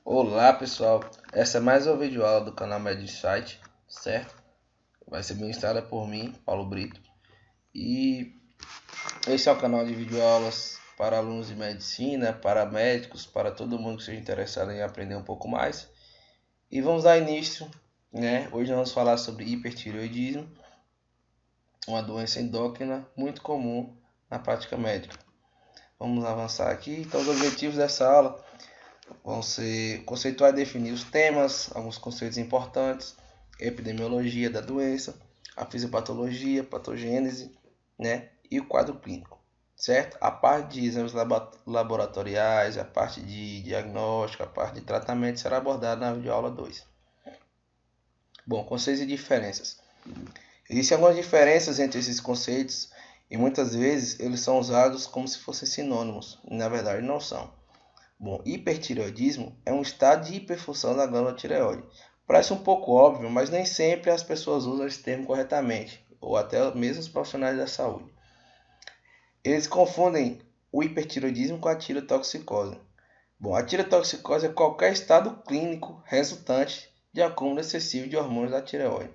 Olá pessoal, essa é mais uma videoaula do canal Med Insight, certo? Vai ser ministrada por mim, Paulo Brito. E esse é o canal de videoaulas para alunos de medicina, para médicos, para todo mundo que seja interessado em aprender um pouco mais. E vamos dar início, né? Hoje nós vamos falar sobre hipertireoidismo, uma doença endócrina muito comum na prática médica. Vamos avançar aqui. Então os objetivos dessa aula vão ser conceituar e definir os temas, alguns conceitos importantes, epidemiologia da doença, a fisiopatologia, patogênese, né, e o quadro clínico, certo? A parte de exames laboratoriais, a parte de diagnóstico, a parte de tratamento será abordada na videoaula 2. Bom, conceitos e diferenças. Existem algumas diferenças entre esses conceitos e muitas vezes eles são usados como se fossem sinônimos, e na verdade não são. Bom, hipertireoidismo é um estado de hiperfunção da glândula tireoide. Parece um pouco óbvio, mas nem sempre as pessoas usam esse termo corretamente, ou até mesmo os profissionais da saúde. Eles confundem o hipertireoidismo com a tireotoxicose. Bom, a tireotoxicose é qualquer estado clínico resultante de acúmulo excessivo de hormônios da tireoide.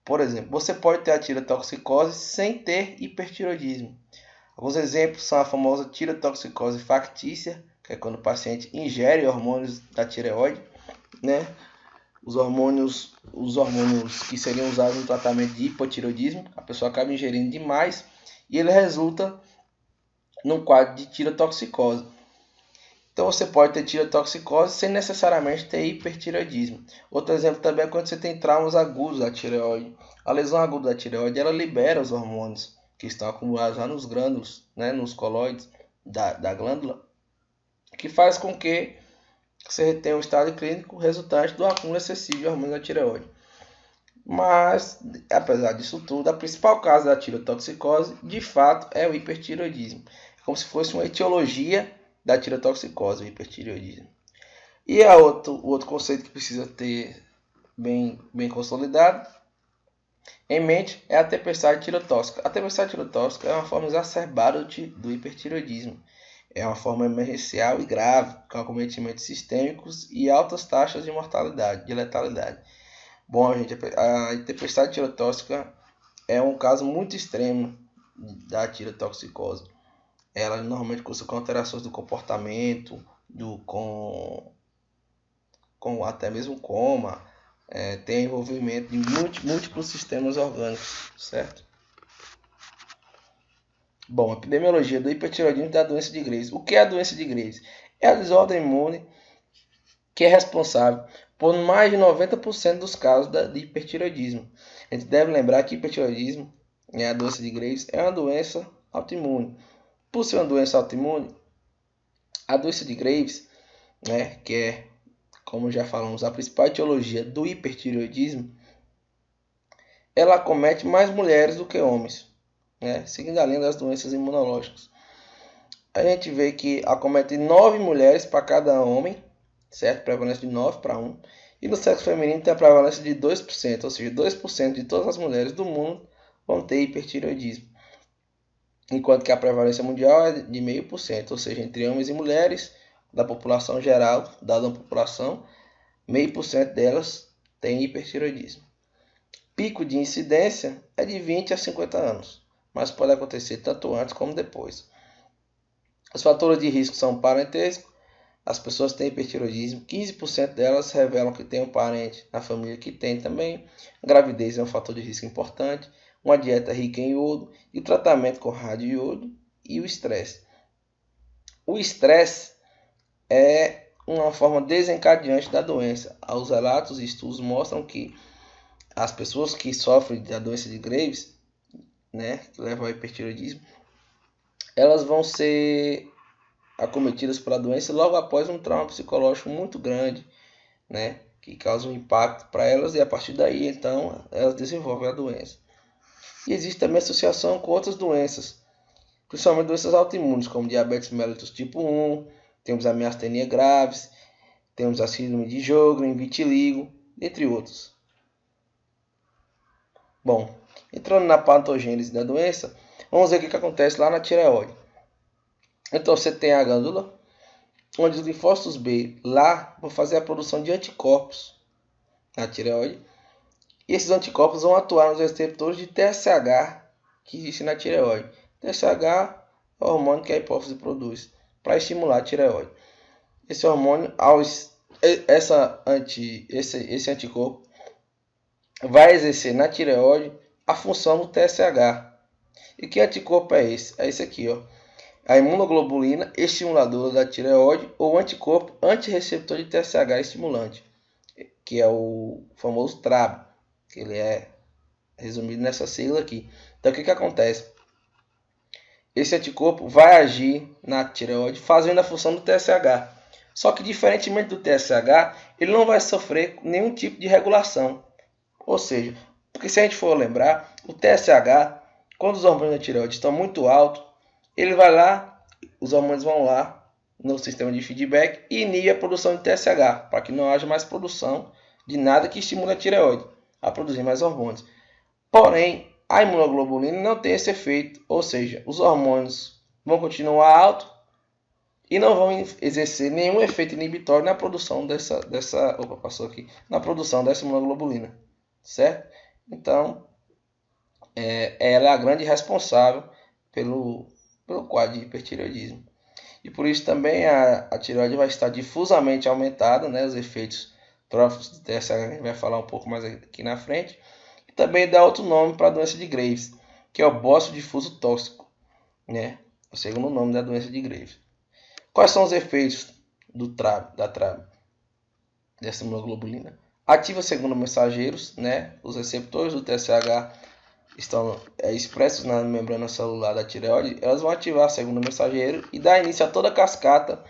Por exemplo, você pode ter a tireotoxicose sem ter hipertireoidismo. Alguns exemplos são a famosa tireotoxicose factícia, que é quando o paciente ingere hormônios da tireoide, né? Os hormônios que seriam usados no tratamento de hipotireoidismo, a pessoa acaba ingerindo demais e ele resulta num quadro de tireotoxicose. Então você pode ter tireotoxicose sem necessariamente ter hipertireoidismo. Outro exemplo também é quando você tem traumas agudos da tireoide. A lesão aguda da tireoide ela libera os hormônios que estão acumulados lá nos grânulos, né, nos colóides da glândula, que faz com que você tenha um estado clínico resultante do acúmulo excessivo de hormônios da tireoide. Mas, apesar disso tudo, a principal causa da tireotoxicose, de fato, é o hipertireoidismo. É como se fosse uma etiologia da tireotoxicose, o hipertireoidismo. E o outro conceito que precisa ter bem consolidado em mente é a tempestade tireotóxica. A tempestade tireotóxica é uma forma exacerbada do hipertireoidismo. É uma forma emergencial e grave, com acometimentos sistêmicos e altas taxas de mortalidade, de letalidade. Bom, gente, a tempestade tireotóxica é um caso muito extremo da tireotoxicose. Ela normalmente cursa com alterações do comportamento, com até mesmo coma, tem envolvimento de múltiplos sistemas orgânicos, certo? Bom, epidemiologia do hipertireoidismo e da doença de Graves. O que é a doença de Graves? É a desordem imune que é responsável por mais de 90% dos casos de hipertireoidismo. A gente deve lembrar que hipertireoidismo, a doença de Graves, é uma doença autoimune. Por ser uma doença autoimune, a doença de Graves, né, que é, como já falamos, a principal etiologia do hipertireoidismo, ela acomete mais mulheres do que homens, né, seguindo a linha das doenças imunológicas. A gente vê que acomete 9 mulheres para cada homem, certo? Prevalência de 9 para 1. E no sexo feminino tem a prevalência de 2%, ou seja, 2% de todas as mulheres do mundo vão ter hipertireoidismo. Enquanto que a prevalência mundial é de 0,5%, ou seja, entre homens e mulheres da população geral, dada a população, 0,5% delas tem hipertireoidismo. Pico de incidência é de 20 a 50 anos, mas pode acontecer tanto antes como depois. Os fatores de risco são parentesco. As pessoas têm hipertireoidismo, 15% delas revelam que tem um parente na família que tem também. A gravidez é um fator de risco importante, uma dieta rica em iodo e o tratamento com radioiodo e o estresse. O estresse é uma forma desencadeante da doença. Os relatos e estudos mostram que as pessoas que sofrem da doença de Graves, né, que levam ao hipertireoidismo, elas vão ser acometidas pela doença logo após um trauma psicológico muito grande, né, que causa um impacto para elas e a partir daí então elas desenvolvem a doença. E existe também associação com outras doenças, principalmente doenças autoimunes como diabetes mellitus tipo 1, temos a miastenia graves, temos a síndrome de Sjögren, vitiligo, entre outros. Bom, entrando na patogênese da doença, vamos ver o que acontece lá na tireoide. Então você tem a glândula, onde os linfócitos B lá vão fazer a produção de anticorpos na tireoide. E esses anticorpos vão atuar nos receptores de TSH que existem na tireoide. TSH é o hormônio que a hipófise produz para estimular a tireoide. Esse hormônio, esse anticorpo vai exercer na tireoide a função do TSH. E que anticorpo é esse? É esse aqui, ó. A imunoglobulina estimuladora da tireoide ou anticorpo antirreceptor de TSH estimulante, que é o famoso TRAB, que ele é resumido nessa sigla aqui. Então, o que acontece? Esse anticorpo vai agir na tireoide fazendo a função do TSH. Só que, diferentemente do TSH, ele não vai sofrer nenhum tipo de regulação. Ou seja, porque se a gente for lembrar, o TSH, quando os hormônios da tireoide estão muito altos, ele vai lá, os hormônios vão lá no sistema de feedback e inibe a produção de TSH, para que não haja mais produção de nada que estimule a tireoide a produzir mais hormônios. Porém, a imunoglobulina não tem esse efeito, ou seja, os hormônios vão continuar altos e não vão exercer nenhum efeito inibitório na produção na produção dessa imunoglobulina, certo? Então, ela é a grande responsável pelo quadro de hipertireoidismo. E por isso também a tireoide vai estar difusamente aumentada, né, os efeitos tróficos do TSH, a gente vai falar um pouco mais aqui na frente. E também dá outro nome para a doença de Graves, que é o bócio difuso tóxico, né, o segundo nome da doença de Graves. Quais são os efeitos da TRAB, dessa imunoglobulina? Ativa segundo mensageiros, né, os receptores do TSH estão expressos na membrana celular da tireoide, elas vão ativar segundo mensageiro e dar início a toda a cascata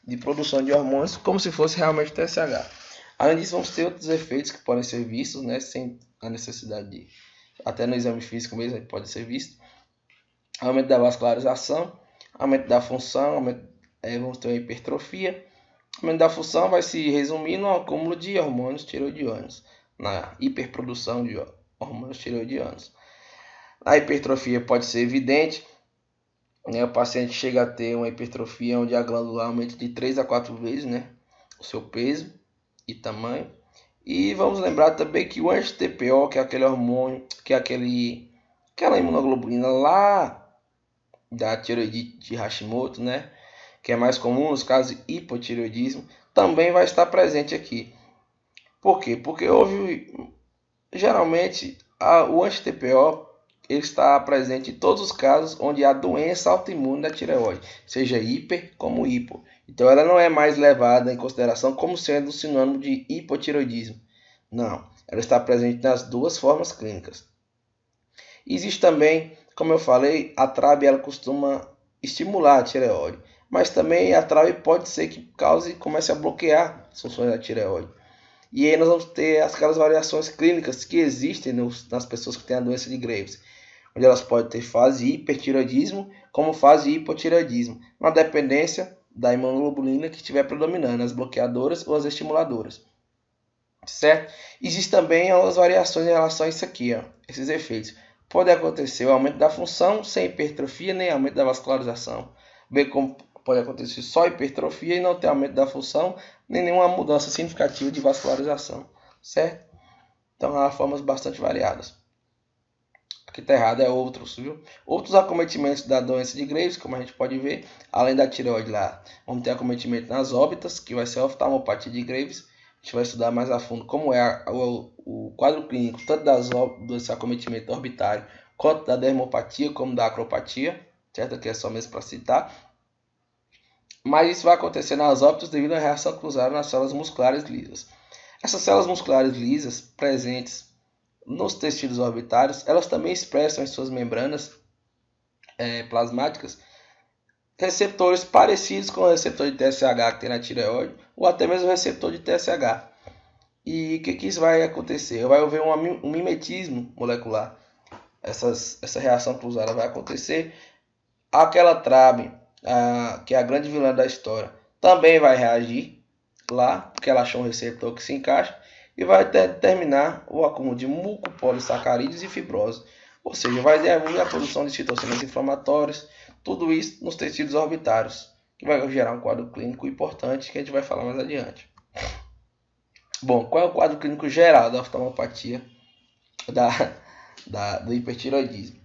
de produção de hormônios, como se fosse realmente TSH. Além disso, vamos ter outros efeitos que podem ser vistos, né, sem a necessidade de... Até no exame físico mesmo pode ser visto. Aumento da vascularização, aumento da função, vamos ter uma hipertrofia. Aumento da função vai se resumir no acúmulo de hormônios tireoidianos, na hiperprodução de hormônios tireoidianos. A hipertrofia pode ser evidente, né? O paciente chega a ter uma hipertrofia onde a glândula aumenta de 3 a 4 vezes, né, o seu peso e tamanho. E vamos lembrar também que o anti-TPO, que é aquele hormônio, que é aquela imunoglobulina lá da tireoidite de Hashimoto, né, que é mais comum nos casos de hipotireoidismo, também vai estar presente aqui. Por quê? Porque geralmente o anti-TPO ele está presente em todos os casos onde há doença autoimune da tireoide, seja hiper como hipo. Então ela não é mais levada em consideração como sendo sinônimo de hipotireoidismo. Não, ela está presente nas duas formas clínicas. Existe também, como eu falei, a TRAB ela costuma estimular a tireoide, mas também a TRAB pode ser que comece a bloquear as funções da tireoide. E aí nós vamos ter aquelas variações clínicas que existem nas pessoas que têm a doença de Graves, onde elas podem ter fase de hipertireoidismo como fase de hipotireoidismo, na dependência da imunoglobulina que estiver predominando, as bloqueadoras ou as estimuladoras. Certo? Existem também algumas variações em relação a isso aqui, ó, esses efeitos. Pode acontecer o aumento da função sem hipertrofia nem aumento da vascularização. Bem como pode acontecer só hipertrofia e não ter aumento da função nem nenhuma mudança significativa de vascularização. Certo? Então há formas bastante variadas. Aqui está errado, é outros, viu? Outros acometimentos da doença de Graves, como a gente pode ver, além da tireoide lá, vamos ter acometimento nas órbitas, que vai ser a oftalmopatia de Graves. A gente vai estudar mais a fundo como é o quadro clínico, tanto desse acometimento orbitário, quanto da dermopatia, como da acropatia, certo? Aqui é só mesmo para citar. Mas isso vai acontecer nas órbitas devido à reação cruzada nas células musculares lisas. Essas células musculares lisas presentes nos tecidos orbitários, elas também expressam em suas membranas plasmáticas receptores parecidos com o receptor de TSH que tem na tireoide, ou até mesmo o receptor de TSH. E o que isso vai acontecer? Vai haver um mimetismo molecular. Essa reação cruzada vai acontecer. Aquela TRAB, que é a grande vilã da história, também vai reagir lá, porque ela achou um receptor que se encaixa, e vai determinar o acúmulo de mucopolissacarídeos e fibrose. Ou seja, vai diminuir a produção de citocinas inflamatórias, tudo isso nos tecidos orbitários, que vai gerar um quadro clínico importante que a gente vai falar mais adiante. Bom, qual é o quadro clínico geral da oftalmopatia do hipertireoidismo?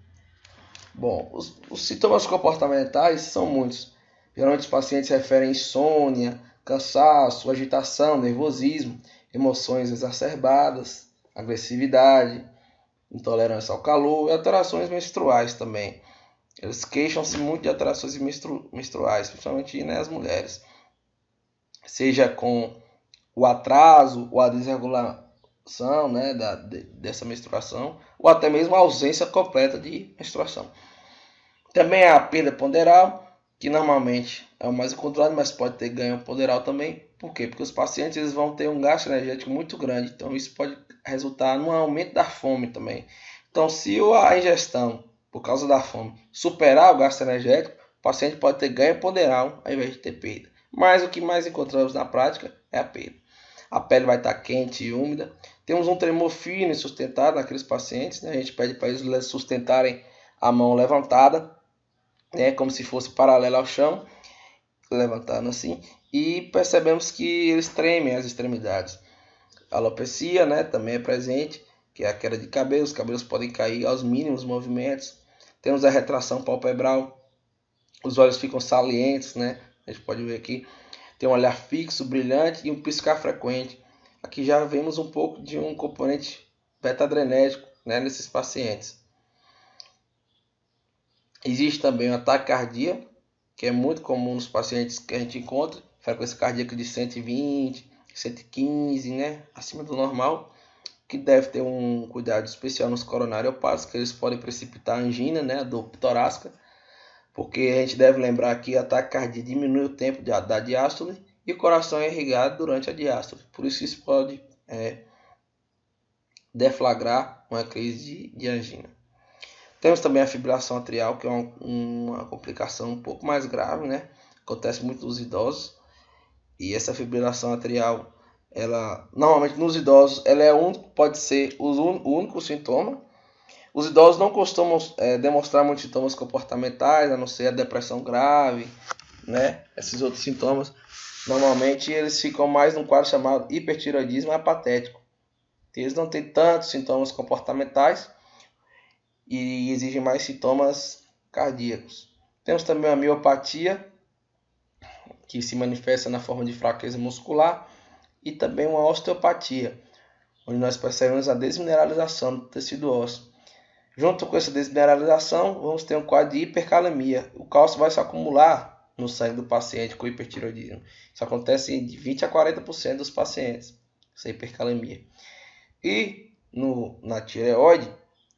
Bom, os sintomas comportamentais são muitos. Geralmente os pacientes referem insônia, cansaço, agitação, nervosismo, emoções exacerbadas, agressividade, intolerância ao calor e alterações menstruais também. Eles queixam-se muito de alterações menstruais, principalmente nas mulheres. Seja com o atraso ou a desregulação, né, dessa menstruação, ou até mesmo a ausência completa de menstruação. Também há a perda ponderal, que normalmente é o mais encontrado, mas pode ter ganho ponderal também. Por quê? Porque os pacientes eles vão ter um gasto energético muito grande, então isso pode resultar num aumento da fome também. Então, se a ingestão, por causa da fome, superar o gasto energético, o paciente pode ter ganho ponderal ao invés de ter perda. Mas o que mais encontramos na prática é a perda. A pele vai estar quente e úmida. Temos um tremor fino e sustentado naqueles pacientes, né? A gente pede para eles sustentarem a mão levantada, né, como se fosse paralela ao chão, levantando assim, e percebemos que eles tremem as extremidades. A alopecia, né, também é presente, que é a queda de cabelo, os cabelos podem cair aos mínimos movimentos. Temos a retração palpebral, os olhos ficam salientes, né, a gente pode ver aqui. Tem um olhar fixo, brilhante e um piscar frequente. Aqui já vemos um pouco de um componente beta-adrenérgico, né, nesses pacientes. Existe também o ataque cardíaco, que é muito comum nos pacientes que a gente encontra, frequência cardíaca de 120, 115, né, acima do normal, que deve ter um cuidado especial nos coronariopáticos, que eles podem precipitar angina, né, dor torácica, porque a gente deve lembrar que o ataque cardíaco diminui o tempo da diástole e o coração é irrigado durante a diástole, por isso isso pode deflagrar uma crise de angina. Temos também a fibrilação atrial, que é uma complicação um pouco mais grave, né? Acontece muito nos idosos. E essa fibrilação atrial, ela normalmente nos idosos, ela pode ser o único sintoma. Os idosos não costumam demonstrar muitos sintomas comportamentais, a não ser a depressão grave, né? Esses outros sintomas, normalmente eles ficam mais num quadro chamado hipertireoidismo apatético. Eles não têm tantos sintomas comportamentais e exigem mais sintomas cardíacos. Temos também a miopatia, que se manifesta na forma de fraqueza muscular, e também uma osteopatia, onde nós percebemos a desmineralização do tecido ósseo. Junto com essa desmineralização, vamos ter um quadro de hipercalemia. O cálcio vai se acumular no sangue do paciente com hipertireoidismo. Isso acontece de 20 a 40% dos pacientes, essa hipercalemia. E na tireoide,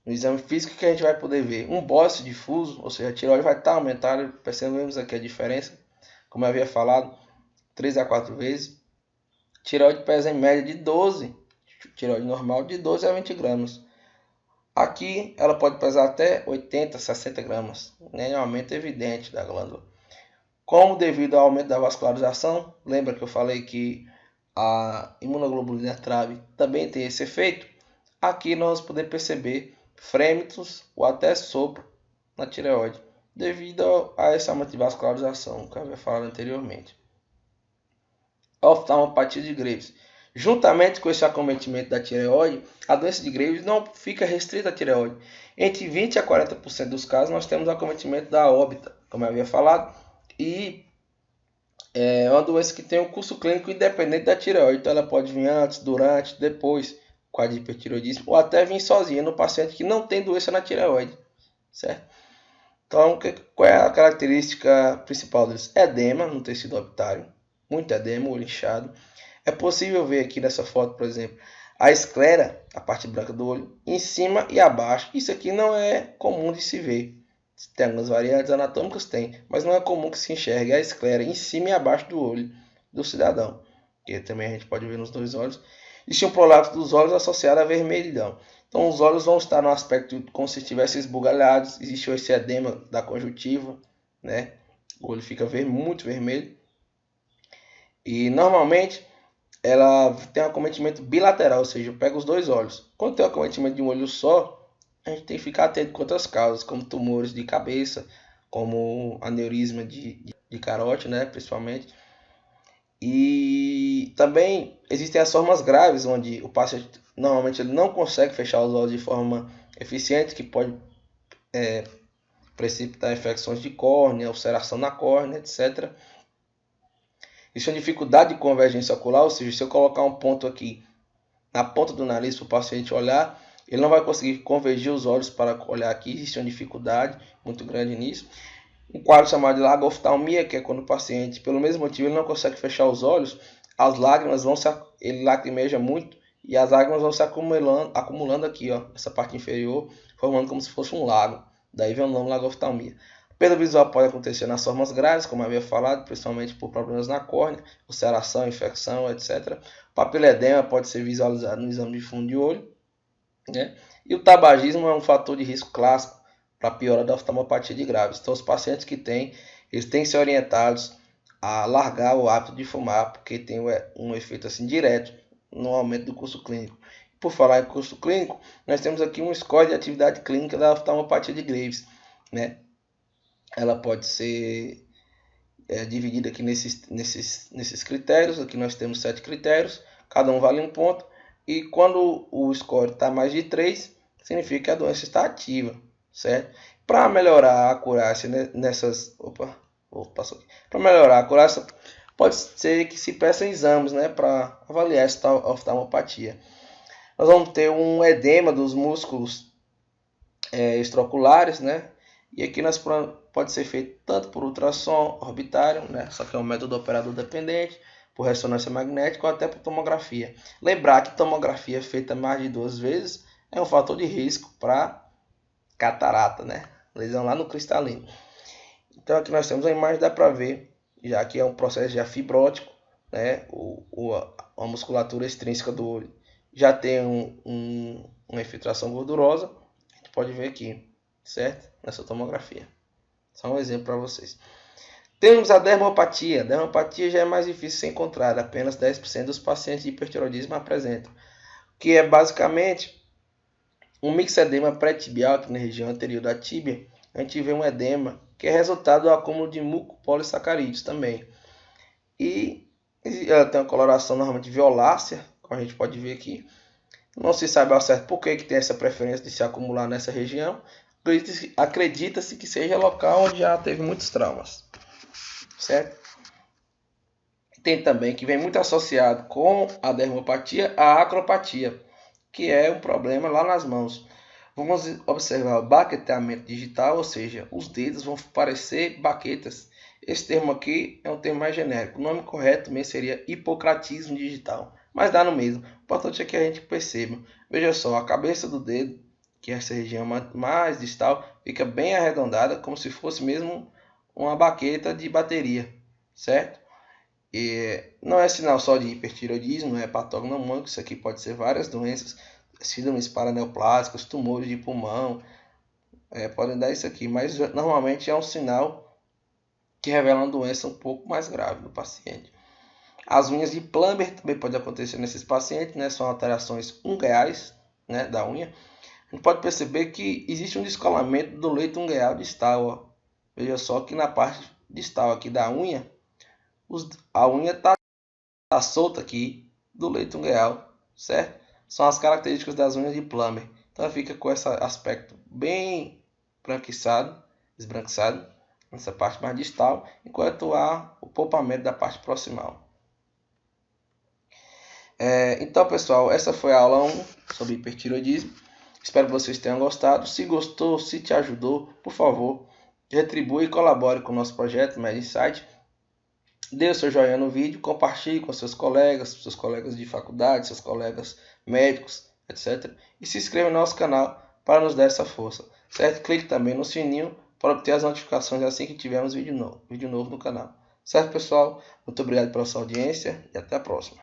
no exame físico, que a gente vai poder ver um bócio difuso, ou seja, a tireoide vai estar aumentada. Percebemos aqui a diferença, como eu havia falado, 3 a 4 vezes. Tireoide pesa em média de 12, tireoide normal de 12 a 20 gramas. Aqui ela pode pesar até 80, 60 gramas, né? É um aumento evidente da glândula. Como devido ao aumento da vascularização, lembra que eu falei que a imunoglobulina trave também tem esse efeito? Aqui nós vamos poder perceber frêmitos ou até sopro na tireoide, devido a esse aumento de vascularização que eu havia falado anteriormente. A oftalmopatia de Graves. Juntamente com esse acometimento da tireoide, a doença de Graves não fica restrita à tireoide. Entre 20 a 40% dos casos nós temos acometimento da órbita, como eu havia falado, e é uma doença que tem um curso clínico independente da tireoide, então ela pode vir antes, durante, depois, quadro de hipertireoidismo, ou até vir sozinha no paciente que não tem doença na tireoide, certo? Então, qual é a característica principal deles? Edema no tecido orbitário, muito edema, olho inchado. É possível ver aqui nessa foto, por exemplo, a esclera, a parte branca do olho, em cima e abaixo. Isso aqui não é comum de se ver. Tem algumas variantes anatômicas, tem, mas não é comum que se enxergue a esclera em cima e abaixo do olho do cidadão, que também a gente pode ver nos dois olhos. Existe um prolapso dos olhos associado à vermelhidão. Então os olhos vão estar no aspecto como se estivessem esbugalhados. Existe esse edema da conjuntiva, né? O olho fica muito vermelho. E normalmente ela tem um acometimento bilateral, ou seja, pega os dois olhos. Quando tem um acometimento de um olho só, a gente tem que ficar atento com outras causas, como tumores de cabeça, como aneurisma de carótida, né, principalmente. E também existem as formas graves, onde o paciente normalmente ele não consegue fechar os olhos de forma eficiente, que pode precipitar infecções de córnea, ulceração na córnea, etc. Isso é uma dificuldade de convergência ocular, ou seja, se eu colocar um ponto aqui na ponta do nariz para o paciente olhar, ele não vai conseguir convergir os olhos para olhar aqui, existe uma dificuldade muito grande nisso. Um quadro chamado de lagoftalmia, que é quando o paciente, pelo mesmo motivo, ele não consegue fechar os olhos, as lágrimas ele lacrimeja muito e as lágrimas vão se acumulando aqui, ó, essa parte inferior, formando como se fosse um lago. Daí vem o nome lagoftalmia. Perda visual pode acontecer nas formas graves, como havia falado, principalmente por problemas na córnea, ulceração, infecção, etc. O papiledema pode ser visualizado no exame de fundo de olho, né? E o tabagismo é um fator de risco clássico para a piora da oftalmopatia de Graves. Então, os pacientes que têm, eles têm que ser orientados a largar o hábito de fumar, porque tem um efeito assim direto no aumento do curso clínico. Por falar em curso clínico, nós temos aqui um score de atividade clínica da oftalmopatia de Graves, né? Ela pode ser dividida aqui nesses critérios. Aqui nós temos 7 critérios, cada um vale um ponto. E quando o score está mais de 3, significa que a doença está ativa, certo? Para melhorar a acurácia nessas... Para melhorar a acurácia, pode ser que se peçam exames, né, para avaliar essa oftalmopatia. Nós vamos ter um edema dos músculos extraoculares, né? E aqui nós pode ser feito tanto por ultrassom orbitário, né? Só que é um método operador dependente, por ressonância magnética ou até por tomografia. Lembrar que tomografia feita mais de 2 vezes é um fator de risco para catarata, né? Lesão lá no cristalino. Então aqui nós temos a imagem, dá para ver, já que é um processo já fibrótico, né? A musculatura extrínseca do olho já tem uma infiltração gordurosa, a gente pode ver aqui, certo? Nessa tomografia. Só um exemplo para vocês. Temos a dermopatia. A dermopatia já é mais difícil de ser encontrada. Apenas 10% dos pacientes de hipertiroidismo apresentam. Que é basicamente um mixedema pré-tibial aqui na região anterior da tíbia. A gente vê um edema que é resultado do acúmulo de mucopolissacarídeos também. E ela tem uma coloração normalmente violácea, como a gente pode ver aqui. Não se sabe ao certo por que tem essa preferência de se acumular nessa região. Acredita-se que seja local onde já teve muitos traumas, certo? Tem também que vem muito associado com a dermopatia a acropatia, que é um problema lá nas mãos. Vamos observar o baqueteamento digital, ou seja, os dedos vão parecer baquetas. Esse termo aqui é um termo mais genérico. O nome correto também seria hipocratismo digital, mas dá no mesmo. O importante é que a gente perceba. Veja só, a cabeça do dedo, que é essa região mais distal, fica bem arredondada, como se fosse mesmo uma baqueta de bateria, certo? E não é sinal só de hipertiroidismo, não é patógeno pneumônico, isso aqui pode ser várias doenças, síndromes paraneoplásicas, tumores de pulmão, podem dar isso aqui, mas normalmente é um sinal que revela uma doença um pouco mais grave do paciente. As unhas de Plummer também pode acontecer nesses pacientes, né? São alterações ungueais, né, da unha. A gente pode perceber que existe um descolamento do leito ungueal distal. Ó. Veja só que na parte distal aqui da unha, a unha está solta aqui do leito ungueal, certo? São as características das unhas de Plummer. Então ela fica com esse aspecto bem esbranquiçado, nessa parte mais distal, enquanto há o polpamento da parte proximal. Então, pessoal, essa foi a aula 1 sobre hipertiroidismo. Espero que vocês tenham gostado. Se gostou, se te ajudou, por favor, retribua e colabore com o nosso projeto MedInsight. Dê o seu joinha no vídeo, compartilhe com seus colegas de faculdade, seus colegas médicos, etc. E se inscreva no nosso canal para nos dar essa força, certo? Clique também no sininho para obter as notificações assim que tivermos vídeo novo no canal. Certo, pessoal? Muito obrigado pela sua audiência e até a próxima.